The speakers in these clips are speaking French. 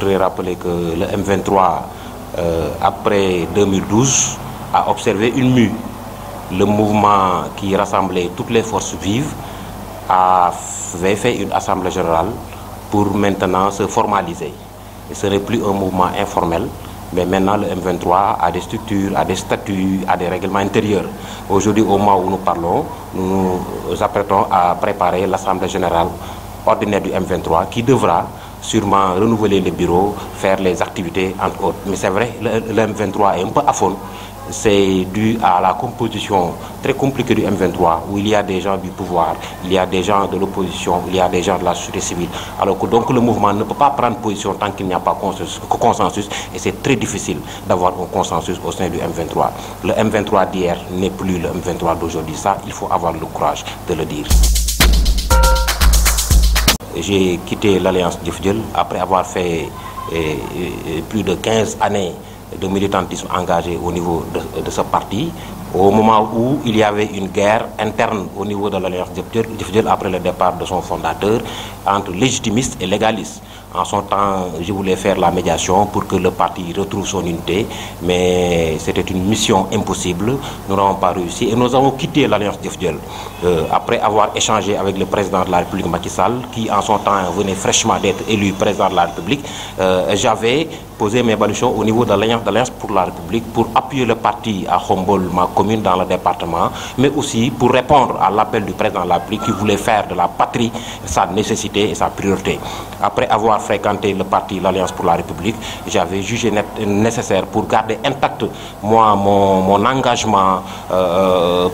voudrais rappeler que le M23, après 2012, a observé une mue. Le mouvement qui rassemblait toutes les forces vives avait fait une assemblée générale pour maintenant se formaliser. Et ce n'est plus un mouvement informel, mais maintenant le M23 a des structures, a des statuts, a des règlements intérieurs. Aujourd'hui, au moment où nous parlons, nous nous apprêtons à préparer l'assemblée générale ordinaire du M23 qui devra sûrement renouveler les bureaux, faire les activités entre autres. Mais c'est vrai, le M23 est un peu aphone. C'est dû à la composition très compliquée du M23 où il y a des gens du pouvoir, il y a des gens de l'opposition, il y a des gens de la société civile. Alors que donc le mouvement ne peut pas prendre position tant qu'il n'y a pas consensus et c'est très difficile d'avoir un consensus au sein du M23. Le M23 d'hier n'est plus le M23 d'aujourd'hui. Ça, il faut avoir le courage de le dire. J'ai quitté l'Alliance Jëf Jël après avoir fait plus de 15 années de militantisme engagé au niveau de ce parti, au moment où il y avait une guerre interne au niveau de l'Alliance Jëf Jël après le départ de son fondateur entre légitimistes et légalistes. En son temps, je voulais faire la médiation pour que le parti retrouve son unité, mais c'était une mission impossible. Nous n'avons pas réussi et nous avons quitté l'Alliance Jëf Jël après avoir échangé avec le président de la République, Macky Sall, qui en son temps venait fraîchement d'être élu président de la République. J'avais posé mes ballutions au niveau de l'Alliance pour la République pour appuyer le parti à Khombol, ma commune dans le département, mais aussi pour répondre à l'appel du président de la République qui voulait faire de la patrie sa nécessité et sa priorité. Après avoir fréquenté le parti l'Alliance pour la République, j'avais jugé nécessaire pour garder intact moi mon engagement,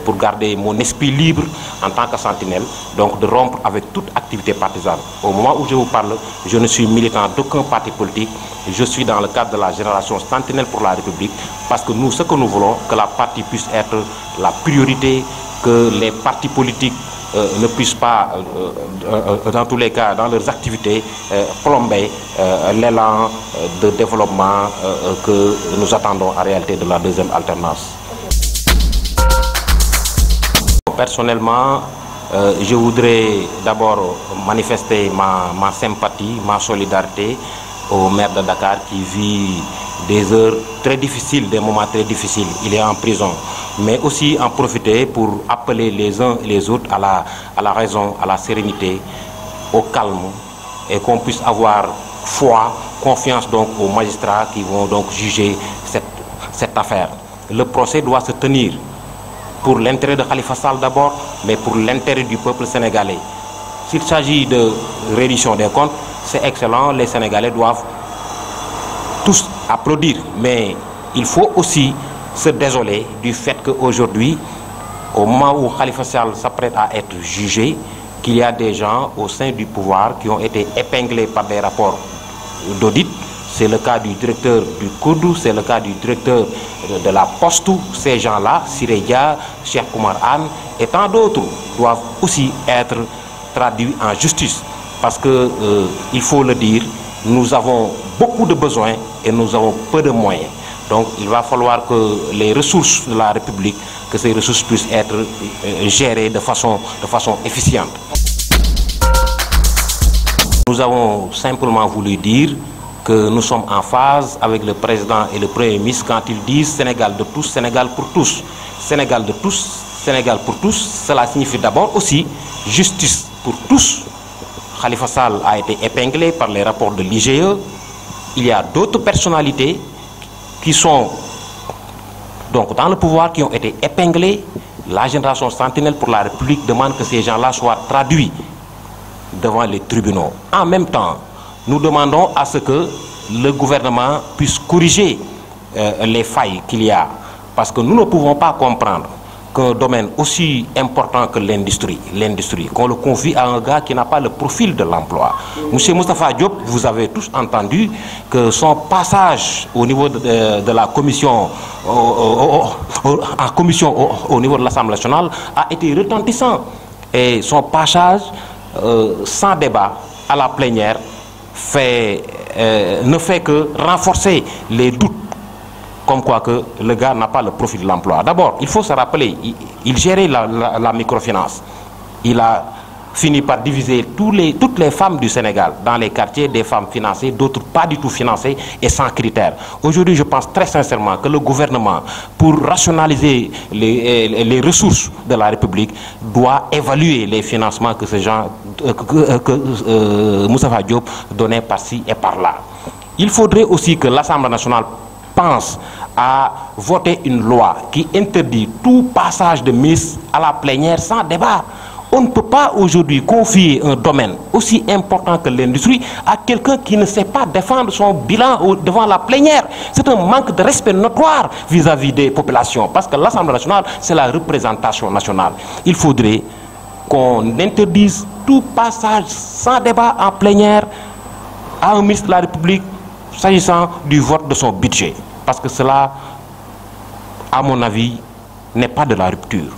pour garder mon esprit libre en tant que sentinelle, donc de rompre avec toute activité partisane. Au moment où je vous parle, je ne suis militant d'aucun parti politique, je suis dans le cadre de la génération sentinelle pour la République, parce que nous, ce que nous voulons, que la partie puisse être la priorité, que les partis politiques ne puissent pas, dans tous les cas, dans leurs activités, plomber l'élan de développement que nous attendons en réalité de la deuxième alternance. Personnellement, je voudrais d'abord manifester ma sympathie, ma solidarité au maire de Dakar qui vit des heures très difficiles, des moments très difficiles. Il est en prison. Mais aussi en profiter pour appeler les uns et les autres à la raison, à la sérénité, au calme, et qu'on puisse avoir foi, confiance donc aux magistrats qui vont donc juger cette affaire. Le procès doit se tenir pour l'intérêt de Khalifa Sall d'abord, mais pour l'intérêt du peuple sénégalais. S'il s'agit de reddition des comptes, c'est excellent, les Sénégalais doivent tous applaudir, mais il faut aussi se désoler du fait qu'aujourd'hui, au moment où Khalifa Sall s'apprête à être jugé, qu'il y a des gens au sein du pouvoir qui ont été épinglés par des rapports d'audit. C'est le cas du directeur du Koudou, c'est le cas du directeur de la Postou. Ces gens-là, Sireya, Cheikh Oumar Anne et tant d'autres doivent aussi être traduits en justice. Parce que, il faut le dire, nous avons beaucoup de besoins et nous avons peu de moyens. Donc il va falloir que les ressources de la République, que ces ressources puissent être gérées de façon efficiente. Nous avons simplement voulu dire que nous sommes en phase avec le président et le Premier ministre quand ils disent Sénégal de tous, Sénégal pour tous. Sénégal de tous, Sénégal pour tous, cela signifie d'abord aussi justice pour tous. Khalifa Sall a été épinglé par les rapports de l'IGE. Il y a d'autres personnalités qui sont donc dans le pouvoir, qui ont été épinglés. La génération sentinelle pour la République demande que ces gens-là soient traduits devant les tribunaux. En même temps, nous demandons à ce que le gouvernement puisse corriger les failles qu'il y a. Parce que nous ne pouvons pas comprendre qu'un domaine aussi important que l'industrie, qu'on le confie à un gars qui n'a pas le profil de l'emploi. Monsieur Moustapha Diop, vous avez tous entendu que son passage au niveau de la commission, au niveau de l'Assemblée nationale a été retentissant. Et son passage sans débat à la plénière ne fait que renforcer les doutes comme quoi que le gars n'a pas le profil de l'emploi. D'abord, il faut se rappeler, il gérait la microfinance. Il a finit par diviser toutes les femmes du Sénégal dans les quartiers, des femmes financées, d'autres pas du tout financées et sans critères. Aujourd'hui, je pense très sincèrement que le gouvernement, pour rationaliser les ressources de la République, doit évaluer les financements que ces gens, Moustapha Diop donnait par-ci et par-là. Il faudrait aussi que l'Assemblée nationale pense à voter une loi qui interdit tout passage de ministre à la plénière sans débat. On ne peut pas aujourd'hui confier un domaine aussi important que l'industrie à quelqu'un qui ne sait pas défendre son bilan devant la plénière. C'est un manque de respect notoire vis-à-vis des populations, parce que l'Assemblée nationale, c'est la représentation nationale. Il faudrait qu'on interdise tout passage sans débat en plénière à un ministre de la République s'agissant du vote de son budget. Parce que cela, à mon avis, n'est pas de la rupture.